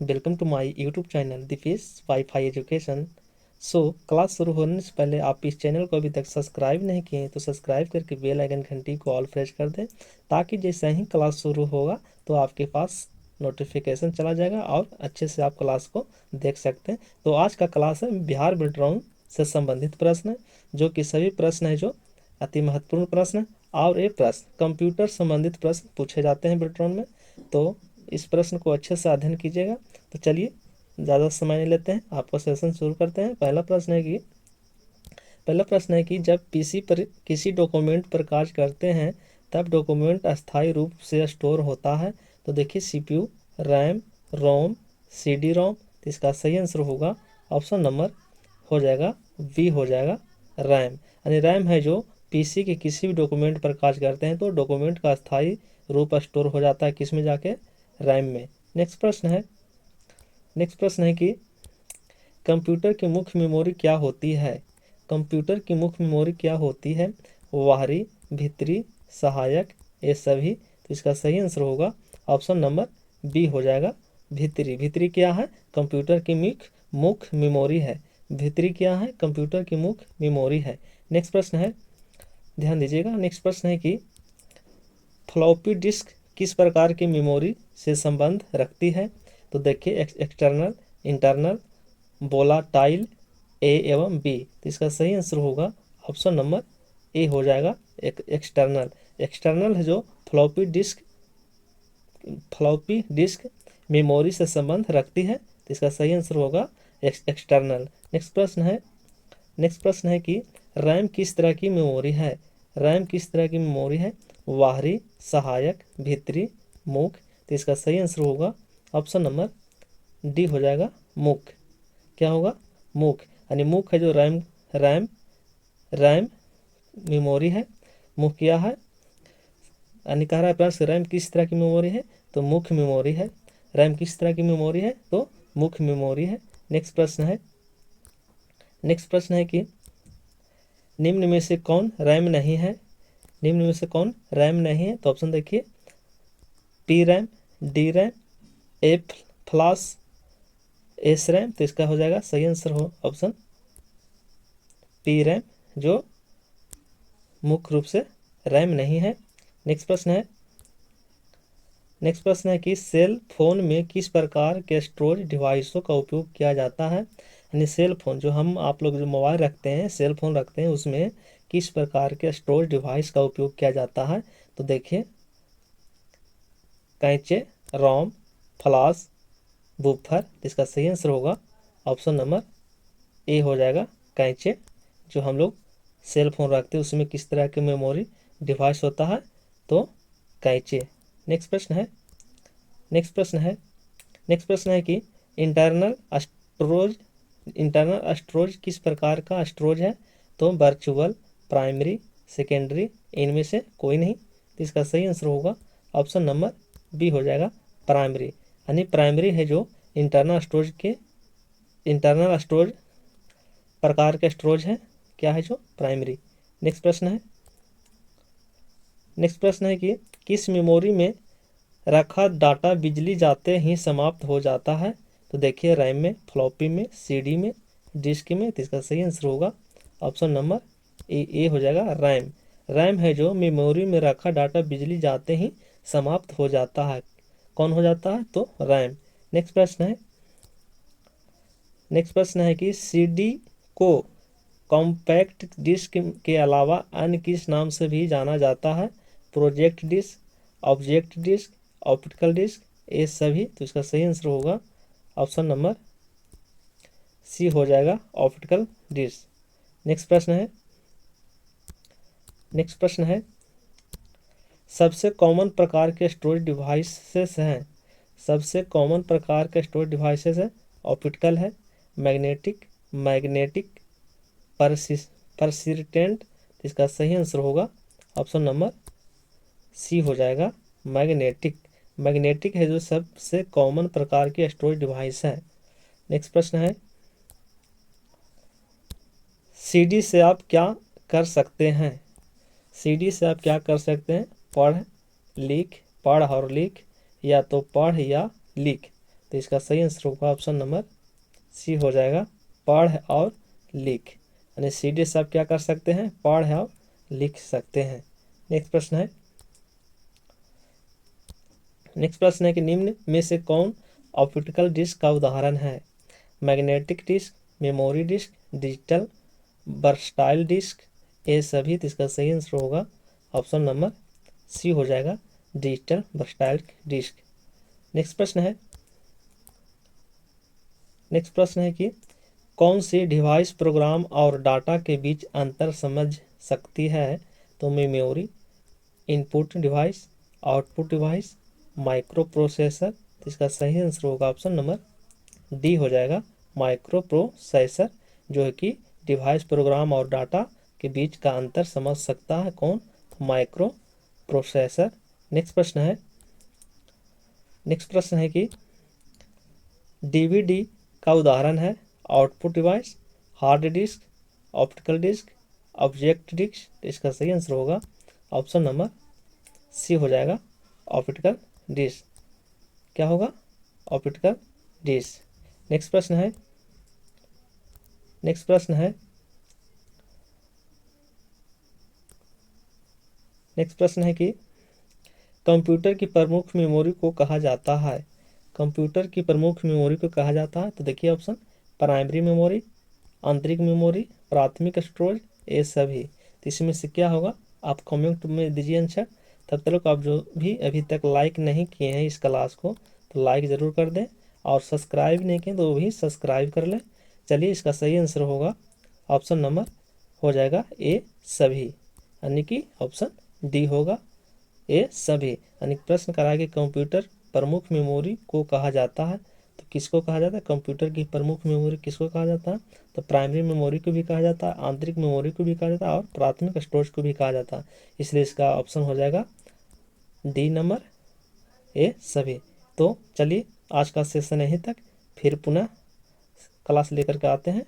Welcome to my YouTube channel the fees wifi education. So class शुरू होने से पहले आप इस चैनल को अभी तक सब्सक्राइब नहीं किए तो सब्सक्राइब करके बेल आइकन घंटी को ऑल प्रेस कर दें, ताकि जैसे ही क्लास शुरू होगा तो आपके पास नोटिफिकेशन चला जाएगा और अच्छे से आप क्लास को देख सकते हैं। तो आज का क्लास है बिहार बैकग्राउंड से संबंधित प्रश्न, जो कि सभी प्रश्न है जो अति महत्वपूर्ण प्रश्न है। और ये प्रश्न कंप्यूटर संबंधित प्रश्न पूछे जाते हैं बैकग्राउंड में, तो इस प्रश्न को अच्छे से अध्ययन कीजिएगा। तो चलिए ज़्यादा समय नहीं लेते हैं, आपका सेशन शुरू करते हैं। पहला प्रश्न है कि जब पीसी पर किसी डॉक्यूमेंट पर कार्य करते हैं तब डॉक्यूमेंट अस्थायी रूप से स्टोर होता है। तो देखिए सीपीयू, रैम, रोम, सीडी रोम। तो इसका सही आंसर होगा ऑप्शन नंबर हो जाएगा बी हो जाएगा रैम। यानी रैम है जो पीसी के किसी भी डॉक्यूमेंट पर कार्य करते हैं तो डॉक्यूमेंट का अस्थायी रूप स्टोर हो जाता है किस में जाके, रैम में। नेक्स्ट प्रश्न है कि कंप्यूटर की मुख्य मेमोरी क्या होती है। कंप्यूटर की मुख्य मेमोरी क्या होती है, बाहरी, भीतरी, सहायक, ये सभी। तो इसका सही आंसर होगा ऑप्शन नंबर बी हो जाएगा भीतरी। भीतरी क्या है, कंप्यूटर की मुख्य मेमोरी है। भीतरी क्या है, कंप्यूटर की मुख्य मेमोरी है। नेक्स्ट प्रश्न है, ध्यान दीजिएगा। नेक्स्ट प्रश्न है कि फ्लॉपी डिस्क किस प्रकार की मेमोरी से संबंध रखती है। तो देखिए एक्सटर्नल, इंटरनल, वोलाटाइल, ए एवं बी। तो इसका सही आंसर होगा ऑप्शन नंबर ए हो जाएगा एक्सटर्नल। एक्सटर्नल है जो फ्लॉपी डिस्क मेमोरी से संबंध रखती है, तो इसका सही आंसर होगा एक्सटर्नल। नेक्स्ट प्रश्न है कि रैम किस तरह की मेमोरी है। रैम किस तरह की मेमोरी है, बाहरी, सहायक, भीतरी, मुख्य। तो इसका सही आंसर होगा ऑप्शन नंबर डी हो जाएगा मुख्य। क्या होगा, मुख्य। यानी मुख्य है जो रैम मेमोरी है। मुख्य क्या है, यानी कह रहा है प्रश्न रैम किस तरह की मेमोरी है, तो मुख्य मेमोरी है। रैम किस तरह की मेमोरी है, तो मुख्य मेमोरी है। नेक्स्ट प्रश्न है कि निम्न में से कौन रैम नहीं है। निम्न में से कौन रैम नहीं है, तो ऑप्शन देखिए P RAM, D RAM, F flash, S RAM. तो इसका हो जाएगा सही आंसर हो ऑप्शन पी रैम, जो मुख्य रूप से रैम नहीं है। नेक्स्ट प्रश्न है कि सेल फोन में किस प्रकार के स्टोरेज डिवाइसों का उपयोग किया जाता है। यानी सेल फोन जो आप लोग जो मोबाइल रखते हैं, सेल फोन रखते हैं, उसमें किस प्रकार के स्टोरेज डिवाइस का उपयोग किया जाता है। तो देखिए कैचे, रोम, फ्लैश, बूफर। इसका सही आंसर होगा ऑप्शन नंबर ए हो जाएगा कैचे। जो हम लोग सेल फोन रखते हैं उसमें किस तरह के मेमोरी डिवाइस होता है, तो कैचे। नेक्स्ट प्रश्न है कि इंटरनल स्टोरेज किस प्रकार का स्टोरेज है। तो वर्चुअल, प्राइमरी, सेकेंडरी, इनमें से कोई नहीं। तो इसका सही आंसर होगा ऑप्शन नंबर बी हो जाएगा प्राइमरी। यानी प्राइमरी है जो इंटरनल स्टोरेज प्रकार का स्टोरेज है, क्या है, जो प्राइमरी। नेक्स्ट प्रश्न है कि किस मेमोरी में रखा डाटा बिजली जाते ही समाप्त हो जाता है। तो देखिए रैम में, फ्लॉपी में, सीडी में, डिस्क में। तो इसका सही आंसर होगा ऑप्शन नंबर ए हो जाएगा रैम। रैम है जो मेमोरी में रखा डाटा बिजली जाते ही समाप्त हो जाता है। कौन हो जाता है, तो रैम। नेक्स्ट प्रश्न है कि सीडी को कॉम्पैक्ट डिस्क के अलावा अन्य किस नाम से भी जाना जाता है। Project disk, object disk, optical disk, ये सभी। तो इसका सही आंसर होगा ऑप्शन नंबर सी हो जाएगा ऑप्टिकल डिस्क। नेक्स्ट प्रश्न है सबसे कॉमन प्रकार के स्टोरेज डिवाइसेस हैं। सबसे कॉमन प्रकार के स्टोरेज डिवाइसेस है ऑप्टिकल है, मैग्नेटिक, परसिस्टेंट। इसका सही आंसर होगा ऑप्शन नंबर सी हो जाएगा मैग्नेटिक है जो सबसे कॉमन प्रकार की स्टोरेज डिवाइस है। नेक्स्ट प्रश्न है सीडी से आप क्या कर सकते हैं। सीडी से आप क्या कर सकते हैं, पढ़ और लिख, या तो पढ़ या लिख। तो इसका सही आंसर होगा ऑप्शन नंबर सी हो जाएगा, पढ़ और लिख। यानी CD से आप क्या कर सकते हैं, पढ़ और लिख सकते हैं। नेक्स्ट प्रश्न है कि निम्न में से कौन ऑप्टिकल डिस्क का उदाहरण है? Magnetic disk, memory disk, digital versatile disk, ये सभी। तो इसका सही आंसर होगा ऑप्शन नंबर सी हो जाएगा, डिजिटल वर्सटाइल डिस्क। नेक्स्ट प्रश्न है कि कौन सी डिवाइस प्रोग्राम और डाटा के बीच अंतर समझ सकती है? तो memory, input device, output device, micro processor. तो इसका सही आंसर होगा ऑप्शन नंबर डी हो जाएगा, माइक्रो प्रोसेसर, जो है कि डिवाइस प्रोग्राम और डाटा के बीच का अंतर समझ सकता है। कौन? Micro processor. नेक्स्ट प्रश्न है कि DVD का उदाहरण है output device, hard disk, optical disk, object disk. इसका सही आंसर होगा ऑप्शन नंबर सी हो जाएगा, ऑप्टिकल डिस्क। क्या होगा? Optical disc. नेक्स्ट प्रश्न है कि कंप्यूटर की प्रमुख मेमोरी को कहा जाता है? कंप्यूटर की प्रमुख मेमोरी को कहा जाता है, तो देखिए ऑप्शन, प्राइमरी मेमोरी, आंतरिक मेमोरी, प्राथमिक स्टोरेज, ये सभी। तो इसमें से क्या होगा? आप कमेंट में दीजिए आंसर। तब तक आप जो भी अभी तक लाइक नहीं किए हैं इस क्लास को, तो लाइक ज़रूर कर दें, और सब्सक्राइब नहीं किए तो वो भी सब्सक्राइब कर लें। चलिए, इसका सही आंसर होगा ऑप्शन नंबर हो जाएगा ए सभी, यानी कि ऑप्शन डी होगा, ए सभी। यानी प्रश्न करा कि कंप्यूटर प्रमुख मेमोरी को कहा जाता है, तो किसको कहा जाता है? कंप्यूटर की प्रमुख मेमोरी किसको कहा जाता है? तो प्राइमरी मेमोरी को भी कहा जाता है, आंतरिक मेमोरी को भी कहा जाता है, और प्राथमिक स्टोरेज को भी कहा जाता है। इसलिए इसका ऑप्शन हो जाएगा डी नंबर, ए सभी। तो चलिए, आज का सेशन यहीं तक, फिर पुनः क्लास लेकर के आते हैं।